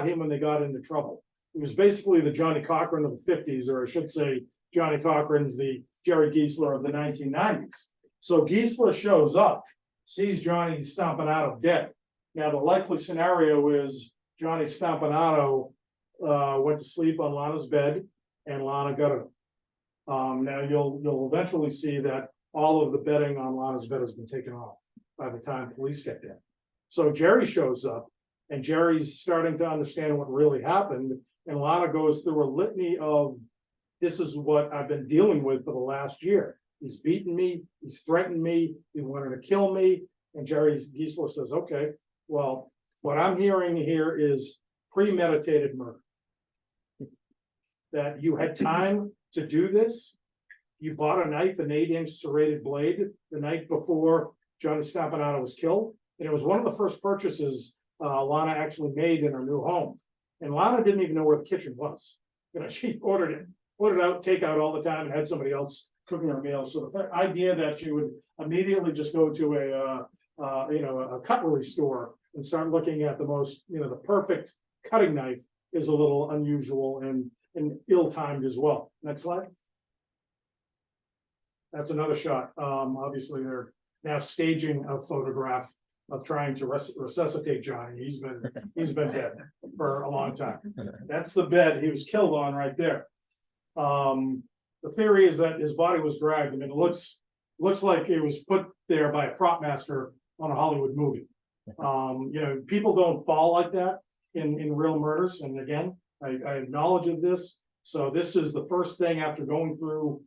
him when they got into trouble. He was basically the Johnny Cochran of the 50s, or I should say, Johnny Cochran's the Jerry Giesler of the 1990s. So Giesler shows up, sees Johnny Stompanato dead. Now, the likely scenario is Johnny Stompanato went to sleep on Lana's bed, and Lana got him. Now you'll eventually see that all of the bedding on Lana's bed has been taken off by the time police get there. So Jerry shows up, and Jerry's starting to understand what really happened. And Lana goes through a litany of, this is what I've been dealing with for the last year. He's beaten me, he's threatened me, he wanted to kill me. And Jerry Giesler says, okay, well, what I'm hearing here is premeditated murder. That you had time to do this. You bought a knife, an 8-inch serrated blade, the night before Johnny Stompanato was killed. And it was one of the first purchases Lana actually made in her new home. And Lana didn't even know where the kitchen was. She ordered out takeout all the time and had somebody else cooking her meals. So the idea that she would immediately just go to a cutlery store and start looking at the most, the perfect cutting knife is a little unusual and ill-timed as well. Next slide. That's another shot. Obviously, they're now staging a photograph of trying to resuscitate Johnny. He's been dead for a long time. That's the bed he was killed on right there. The theory is that his body was dragged. I mean, it looks like it was put there by a prop master on a Hollywood movie. People don't fall like that in real murders. And again, I acknowledge of this. So this is the first thing after going through,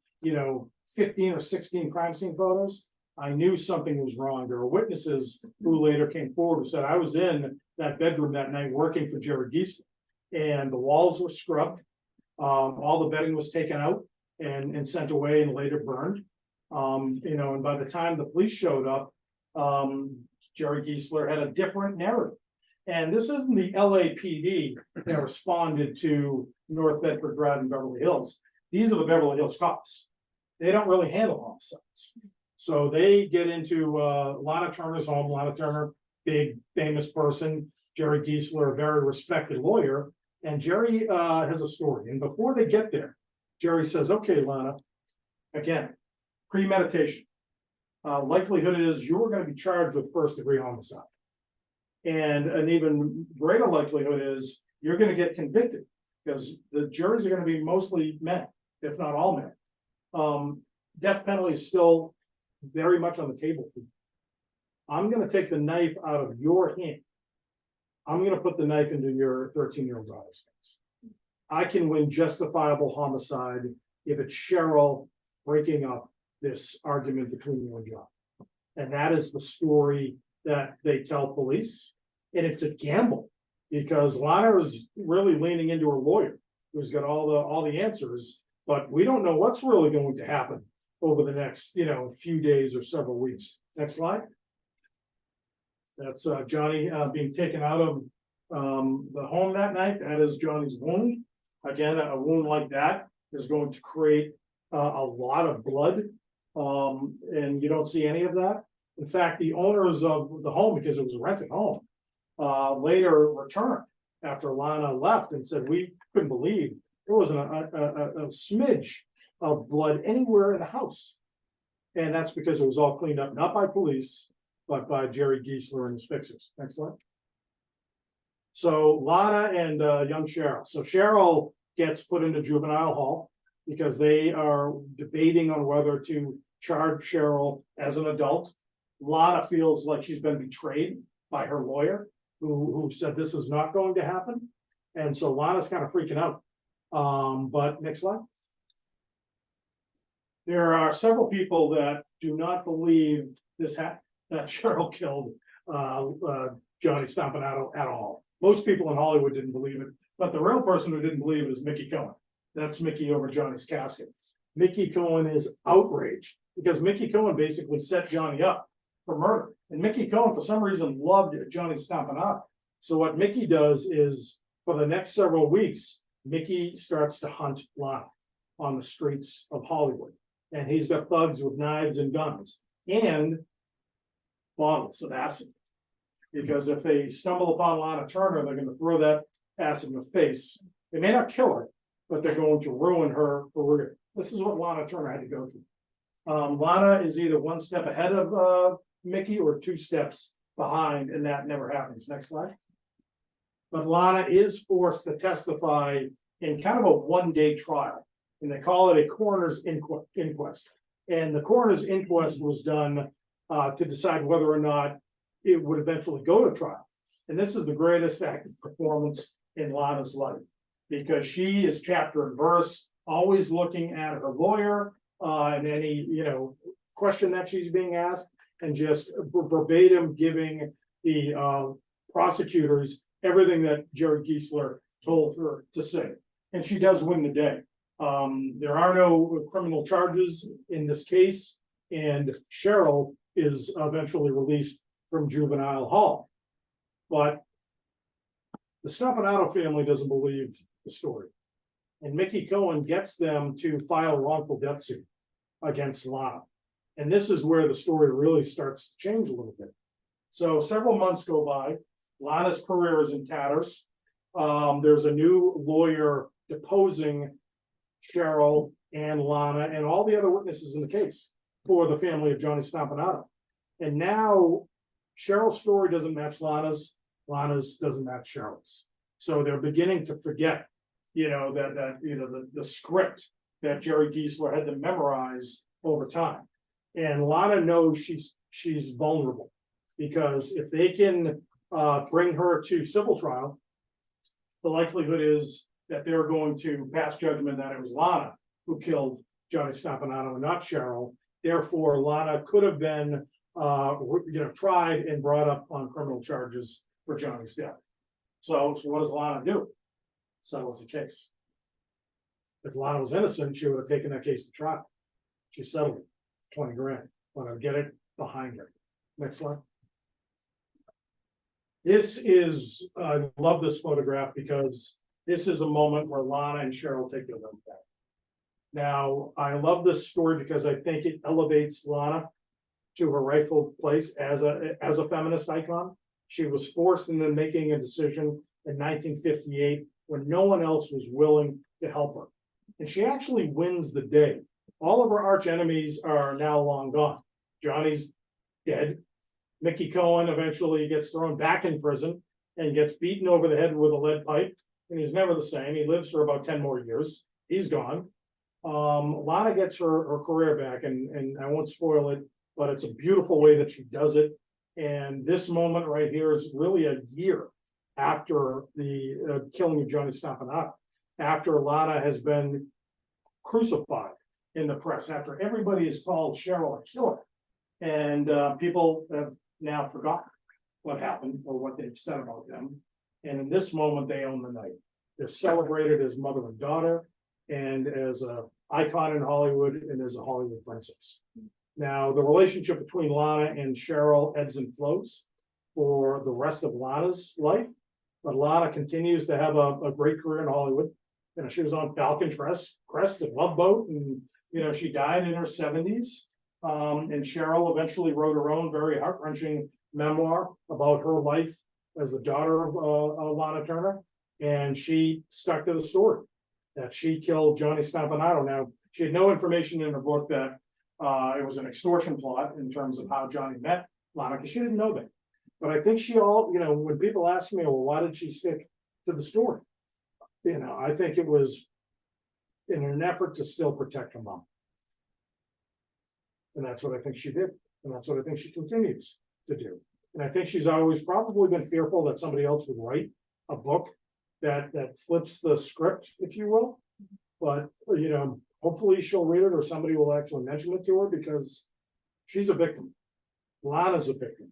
15 or 16 crime scene photos. I knew something was wrong. There were witnesses who later came forward who said, I was in that bedroom that night working for Jerry Giesler, and the walls were scrubbed. All the bedding was taken out and sent away and later burned. And by the time the police showed up, Jerry Giesler had a different narrative. And this isn't the LAPD that responded to North Bedford Drive in Beverly Hills. These are the Beverly Hills cops. They don't really handle homicides. So they get into Lana Turner's home. Lana Turner, big famous person. Jerry Giesler, a very respected lawyer. And Jerry has a story. And before they get there, Jerry says, okay, Lana, again, premeditation. Likelihood is you were going to be charged with first-degree homicide. And an even greater likelihood is you're going to get convicted because the juries are going to be mostly men, if not all men. Death penalty is still very much on the table for you. I'm going to take the knife out of your hand. I'm going to put the knife into your 13-year-old daughter's hands. I can win justifiable homicide if it's Cheryl breaking up this argument between you and John. And that is the story that they tell police. And it's a gamble because Lana is really leaning into her lawyer, who's got all the answers, but we don't know what's really going to happen over the next, few days or several weeks. Next slide. That's Johnny being taken out of the home that night. That is Johnny's wound. Again, a wound like that is going to create a lot of blood, and you don't see any of that. In fact, the owners of the home, because it was a rented home, later returned after Lana left and said, we couldn't believe there wasn't a smidge of blood anywhere in the house. And that's because it was all cleaned up, not by police, but by Jerry Giesler and his fixers. Next slide. So Lana and young Cheryl. So Cheryl gets put into juvenile hall because they are debating on whether to charge Cheryl as an adult. Lana feels like she's been betrayed by her lawyer, who said this is not going to happen. And so Lana's kind of freaking out. But next slide. There are several people that do not believe that Cheryl killed Johnny Stompanato at all. Most people in Hollywood didn't believe it, but the real person who didn't believe it is Mickey Cohen. That's Mickey over Johnny's casket. Mickey Cohen is outraged because Mickey Cohen basically set Johnny up for murder. And Mickey Cohen, for some reason, loved Johnny Stompanato. So what Mickey does is, for the next several weeks, Mickey starts to hunt Lana on the streets of Hollywood. And he's got thugs with knives and guns and bottles of acid. Because if they stumble upon Lana Turner, they're going to throw that acid in the face. They may not kill her, but they're going to ruin her career. This is what Lana Turner had to go through. Lana is either one step ahead of Mickey or two steps behind, and that never happens. Next slide. But Lana is forced to testify in kind of a one-day trial, and they call it a coroner's inquest. And the coroner's inquest was done to decide whether or not it would eventually go to trial. And this is the greatest acting performance in Lana's life, because she is chapter and verse, always looking at her lawyer and any question that she's being asked, and just verbatim giving the prosecutors everything that Jerry Giesler told her to say. And she does win the day. There are no criminal charges in this case, and Cheryl is eventually released from juvenile hall. But the Stompanato family doesn't believe the story. And Mickey Cohen gets them to file a wrongful death suit against Lana. And this is where the story really starts to change a little bit. So several months go by. Lana's career is in tatters. There's a new lawyer deposing Cheryl and Lana and all the other witnesses in the case for the family of Johnny Stompanato. And now Cheryl's story doesn't match Lana's doesn't match Cheryl's. So they're beginning to forget, the script that Jerry Giesler had to memorize over time. And Lana knows she's vulnerable, because if they can bring her to civil trial, the likelihood is that they're going to pass judgment that it was Lana who killed Johnny Stompanato and not Cheryl. Therefore, Lana could have been tried and brought up on criminal charges for Johnny's death. So what does Lana do? Settles the case. If Lana was innocent, she would have taken that case to trial. She settled it, 20 grand. Want to get it behind her. Next slide. This is, I love this photograph because this is a moment where Lana and Cheryl take their life back. Now, I love this story because I think it elevates Lana to her rightful place as a feminist icon. She was forced into making a decision in 1958 when no one else was willing to help her. And she actually wins the day. All of her arch enemies are now long gone. Johnny's dead. Mickey Cohen eventually gets thrown back in prison and gets beaten over the head with a lead pipe. And he's never the same. He lives for about 10 more years. He's gone. Lana gets her career back, and I won't spoil it, but it's a beautiful way that she does it. And this moment right here is really a year after the killing of Johnny Stompanato, after Lana has been crucified in the press, after everybody has called Cheryl a killer. And people have now forgotten what happened or what they've said about them. And in this moment, they own the night. They're celebrated as mother and daughter and as a icon in Hollywood and as a Hollywood princess. Now, the relationship between Lana and Cheryl ebbs and flows for the rest of Lana's life. But Lana continues to have a great career in Hollywood. You know, she was on Falcon Crest and Love Boat, and you know, she died in her 70s. And Cheryl eventually wrote her own very heart-wrenching memoir about her life as the daughter of Lana Turner. And she stuck to the story that she killed Johnny Stompanato. Now, she had no information in her book that it was an extortion plot in terms of how Johnny met Lana, because she didn't know that. But I think you know, when people ask me, well, why did she stick to the story? You know, I think it was in an effort to still protect her mom. And that's what I think she did. And that's what I think she continues to do. And I think she's always probably been fearful that somebody else would write a book that flips the script, if you will. But, you know, hopefully she'll read it or somebody will actually mention it to her, because she's a victim. Lana's a victim,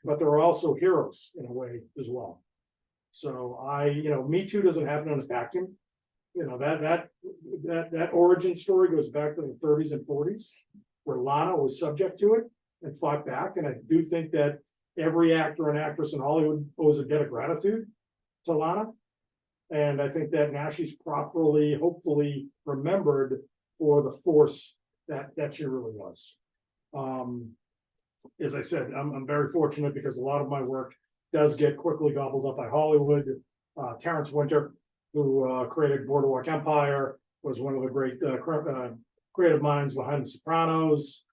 but there are also heroes in a way as well. So you know, Me Too doesn't happen in a vacuum. You know, that origin story goes back to the 30s and 40s, where Lana was subject to it and fought back. And I do think that every actor and actress in Hollywood owes a debt of gratitude to Lana. And I think that now she's properly, hopefully, remembered for the force that she really was. As I said, I'm very fortunate because a lot of my work does get quickly gobbled up by Hollywood. Terrence Winter, who created Boardwalk Empire, was one of the great creative minds behind The Sopranos.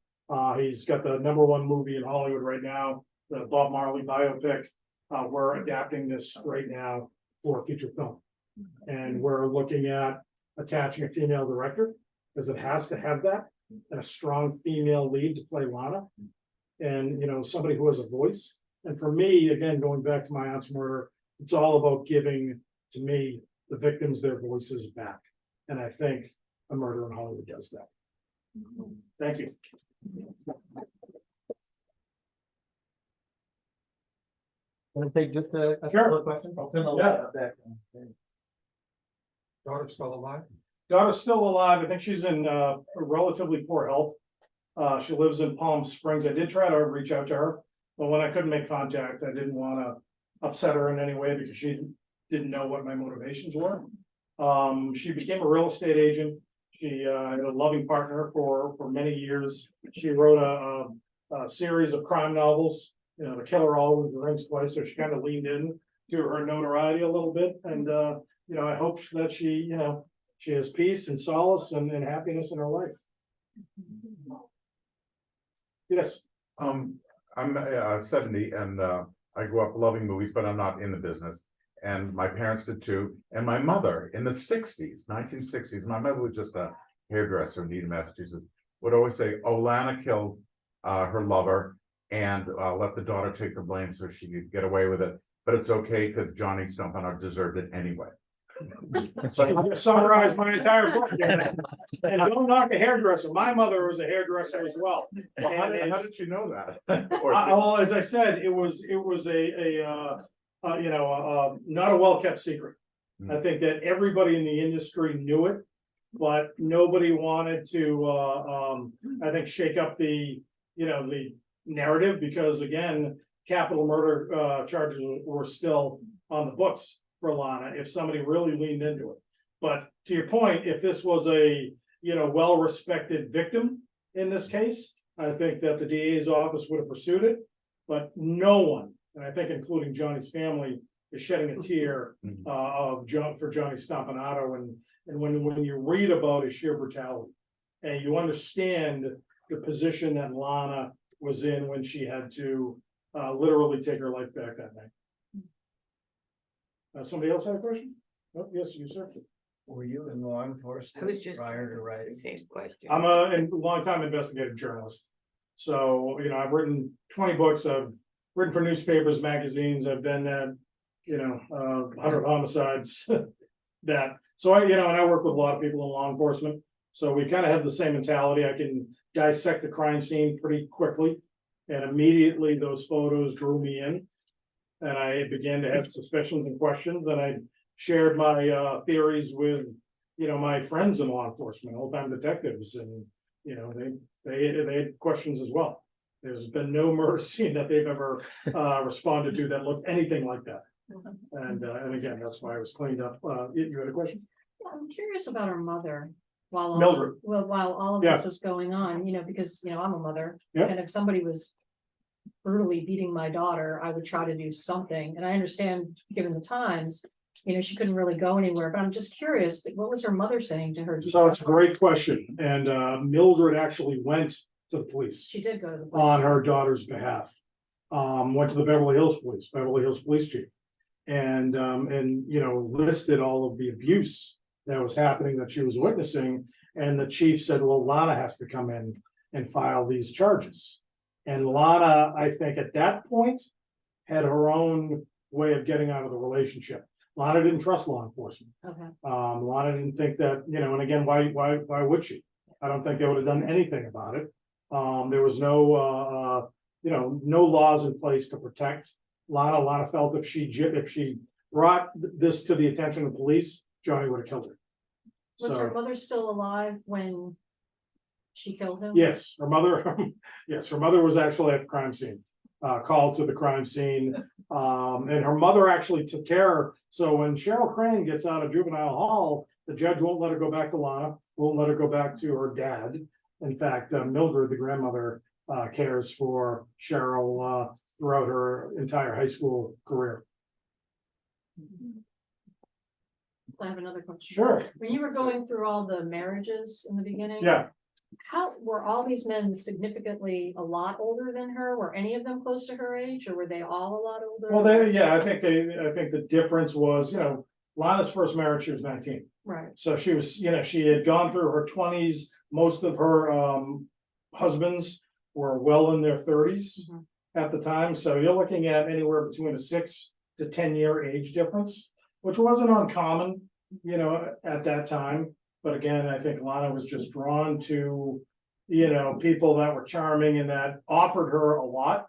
He's got the #1 movie in Hollywood right now, the Bob Marley biopic. We're adapting this right now for a feature film. And we're looking at attaching a female director, because it has to have that, and a strong female lead to play Lana. And, you know, somebody who has a voice. And for me, again, going back to my aunt's murder, it's all about giving, to me, the victims their voices back. And I think A Murder in Hollywood does that. Thank you. Want to take just a Sure. couple of questions? I'll turn the light up back. Daughter still alive? Daughter's still alive. I think she's in relatively poor health. She lives in Palm Springs. I did try to reach out to her, but when I couldn't make contact, I didn't want to upset her in any way because she didn't know what my motivations were. She became a real estate agent. She had a loving partner for many years. She wrote a series of crime novels. You know, The Killer Always Rings Twice. So she kind of leaned in to her notoriety a little bit. And you know, I hope that she has peace and solace and happiness in her life. Yes. I'm 70 and I grew up loving movies, but I'm not in the business. And my parents did too. And my mother in the 60s, 1960s, my mother was just a hairdresser in Needham, Massachusetts, would always say, oh, Lana killed her lover and let the daughter take the blame so she could get away with it. But it's okay because Johnny Stompanato deserved it anyway. So you just summarized my entire book. And don't knock a hairdresser. My mother was a hairdresser as well. Well, how did you know that? Well, as I said, it was not a well-kept secret. I think that everybody in the industry knew it, but nobody wanted to, I think, shake up the narrative, because again, capital murder charges were still on the books for Lana if somebody really leaned into it. But to your point, if this was a well-respected victim in this case, I think that the DA's office would have pursued it. But no one, and I think including Johnny's family, is shedding a tear for Johnny Stompanato. And when you read about his sheer brutality, and you understand the position that Lana was in when she had to literally take her life back that night. Somebody else have a question? Oh, yes, you sir. Were you in law I enforcement was just prior to the writing? same question. I'm a longtime investigative journalist. So, I've written 20 books. I've written for newspapers, magazines. I've been at, 100 homicides. So and I work with a lot of people in law enforcement. So we kind of have the same mentality. I can dissect the crime scene pretty quickly. And immediately those photos drew me in. And I began to have suspicions and questions, and I shared my theories with, my friends in law enforcement, old-time detectives, and, they had questions as well. There's been no murder scene that they've ever responded to that looked anything like that. And again, that's why I was cleaned up. You had a question? Well, I'm curious about her mother while Mildred. while all of Yeah. this was going on, because, I'm a mother. Yeah. And if somebody was brutally beating my daughter, I would try to do something. And I understand, given the times, she couldn't really go anywhere, but I'm just curious, what was her mother saying to her? So it's a great question. And Mildred actually went to the police She did go to the on police. her daughter's behalf. Went to the Beverly Hills Police Chief. And listed all of the abuse that was happening that she was witnessing. And the chief said, well, Lana has to come in and file these charges. And Lana, I think at that point, had her own way of getting out of the relationship. Lana didn't trust law enforcement. Okay. Lana didn't think that, and again, why would she? I don't think they would have done anything about it. There was no, no laws in place to protect Lana. Lana felt if she brought this to the attention of police, Johnny would have killed her. Was her So, mother still alive when she killed him? yes, her mother, her mother was actually at the crime scene, called to the crime scene. And her mother actually took care. So when Cheryl Crane gets out of juvenile hall, the judge won't let her go back to Lana, won't let her go back to her dad. In fact, Mildred, the grandmother, cares for Cheryl throughout her entire high school career. I have another question. Sure. When you were going through all the marriages in the beginning. Yeah, How were all these men significantly a lot older than her? Were any of them close to her age, or were they all a lot older? well, I think the difference was, Lana's first marriage, she was 19. Right. So she was, she had gone through her 20s. Most of her husbands were well in their 30s Mhm. at the time. So you're looking at anywhere between a 6 to 10 year age difference, which wasn't uncommon, at that time. But again, I think Lana was just drawn to, people that were charming and that offered her a lot,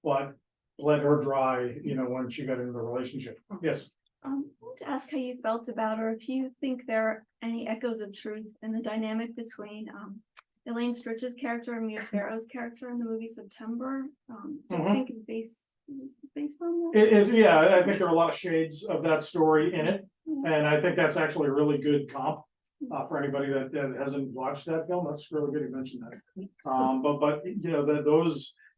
but let her dry, when she got into the relationship. Yes. I want to ask how you felt about, or if you think there are any echoes of truth in the dynamic between Elaine Stritch's character and Mia Farrow's character in the movie September. Do you Mhm. think is based on that? Yeah, I think there are a lot of shades of that story in it. And I think that's actually a really good comp. For anybody that hasn't watched that film, that's really good you mentioned that. But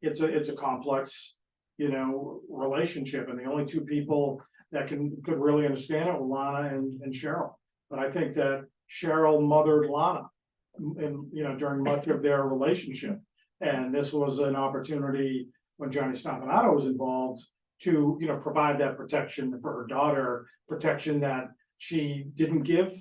it's a complex, relationship, and the only two people that could really understand it were Lana and Cheryl. But I think that Cheryl mothered Lana, and during much of their relationship, and this was an opportunity when Johnny Stompanato was involved to provide that protection for her daughter, protection that she didn't give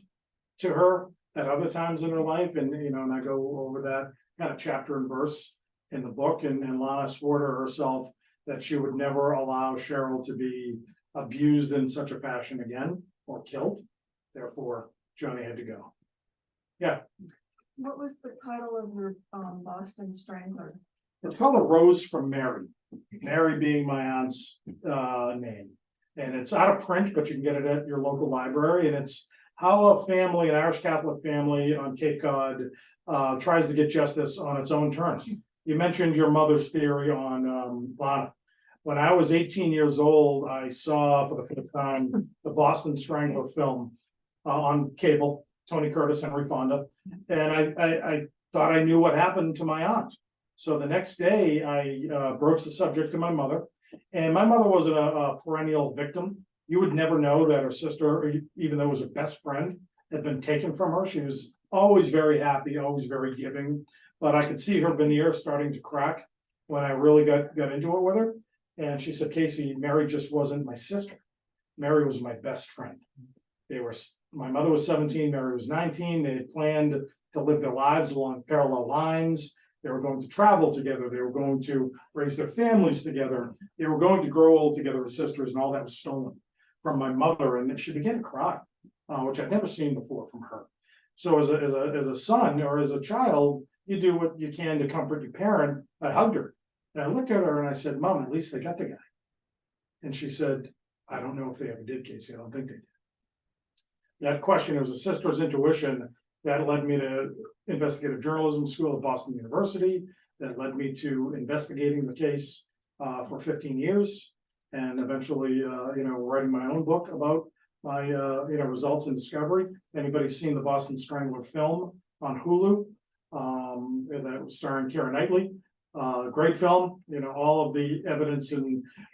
to her at other times in her life. And and I go over that kind of chapter and verse in the book, and Lana swore to herself that she would never allow Cheryl to be abused in such a fashion again or killed. Therefore, Johnny had to go. Yeah, What was the title of your Boston Strangler? it's called A Rose from Mary. Mary being my aunt's name. And it's out of print, but you can get it at your local library. And it's how a family, an Irish Catholic family on Cape Cod, tries to get justice on its own terms. You mentioned your mother's theory on Lana. When I was 18 years old, I saw for the first time the Boston Strangler film on cable, Tony Curtis, Henry Fonda. And I thought I knew what happened to my aunt. So the next day I broached the subject to my mother, and my mother was a perennial victim. You would never know that her sister, even though it was her best friend, had been taken from her. She was always very happy, always very giving, but I could see her veneer starting to crack when I really got into it with her. And she said, Casey, Mary just wasn't my sister. Mary was my best friend. My mother was 17, Mary was 19. They had planned to live their lives along parallel lines. They were going to travel together. They were going to raise their families together. They were going to grow old together as sisters, and all that was stolen from my mother. And she began to cry, which I'd never seen before from her. So as a son or as a child, you do what you can to comfort your parent. I hugged her. And I looked at her and I said, Mom, at least they got the guy. And she said, I don't know if they ever did, Casey. I don't think they did. That question, it was a sister's intuition that led me to investigative journalism school at Boston University. That led me to investigating the case for 15 years. And eventually, writing my own book about my, results and discovery. Anybody seen the Boston Strangler film on Hulu? That was starring Keira Knightley. Great film, all of the evidence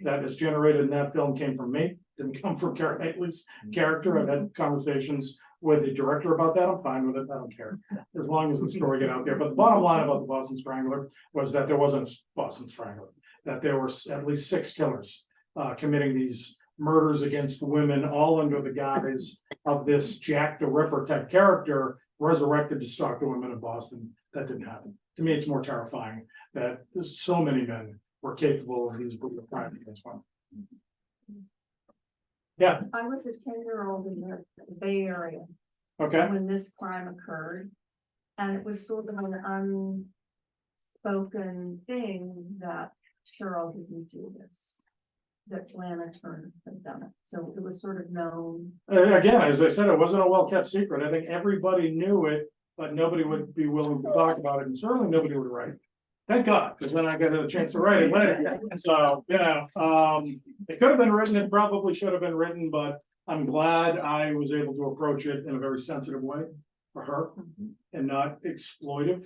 that is generated in that film came from me, didn't come from Keira Knightley's character. I've had conversations with the director about that. I'm fine with it. I don't care, as long as the story get out there. But the bottom line about the Boston Strangler was that there wasn't a Boston Strangler, that there were at least 6 killers committing these murders against women, all under the guise of this Jack the Ripper type character resurrected to stalk the women of Boston. That didn't happen. To me, it's more terrifying that so many men were capable of these brutal crimes against women. Yeah, I was a 10-year-old in the Bay Area okay, when this crime occurred. And it was sort of an unspoken thing that Cheryl didn't do this. That Lana Turner had done it. So it was sort of known. again, as I said, it wasn't a well-kept secret. I think everybody knew it, but nobody would be willing to talk about it, and certainly nobody would write. Thank God, because then I got a chance to write it later. So, it could have been written, it probably should have been written, but I'm glad I was able to approach it in a very sensitive way for her and not exploitive.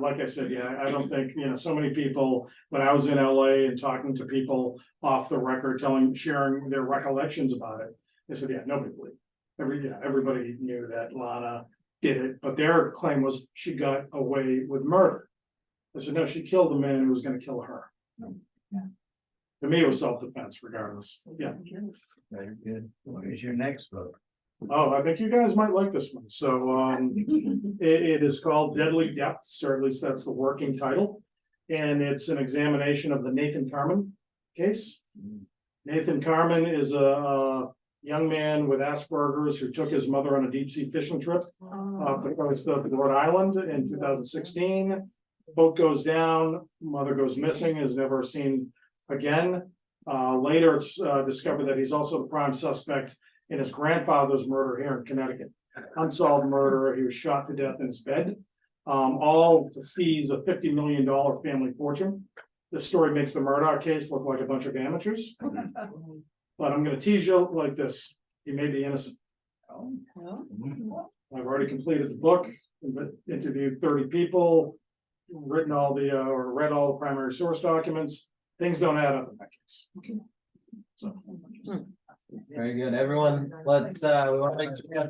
Like I said, I don't think, so many people, when I was in LA and talking to people off the record, sharing their recollections about it, they said, nobody believed. Everybody knew that Lana did it, but their claim was she got away with murder. I said, no, she killed the man who was gonna kill her. To me, it was self-defense regardless. Yeah. Very good. What is your next book? Oh, I think you guys might like this one. So, it is called Deadly Depths, or at least that's the working title. And it's an examination of the Nathan Carmen case. Nathan Carmen is a young man with Asperger's who took his mother on a deep sea fishing trip off the coast of Rhode Island in 2016. Boat goes down, mother goes missing, is never seen again. Later, it's discovered that he's also the prime suspect in his grandfather's murder here in Connecticut. Unsolved murder, he was shot to death in his bed. All to seize a $50 million family fortune. This story makes the Murdoch case look like a bunch of amateurs. But I'm gonna tease you like this, he may be innocent. I've already completed the book, interviewed 30 people, written all the, or read all the primary source documents. Things don't add up in that case. So. Very good, everyone, let's, we want to make sure.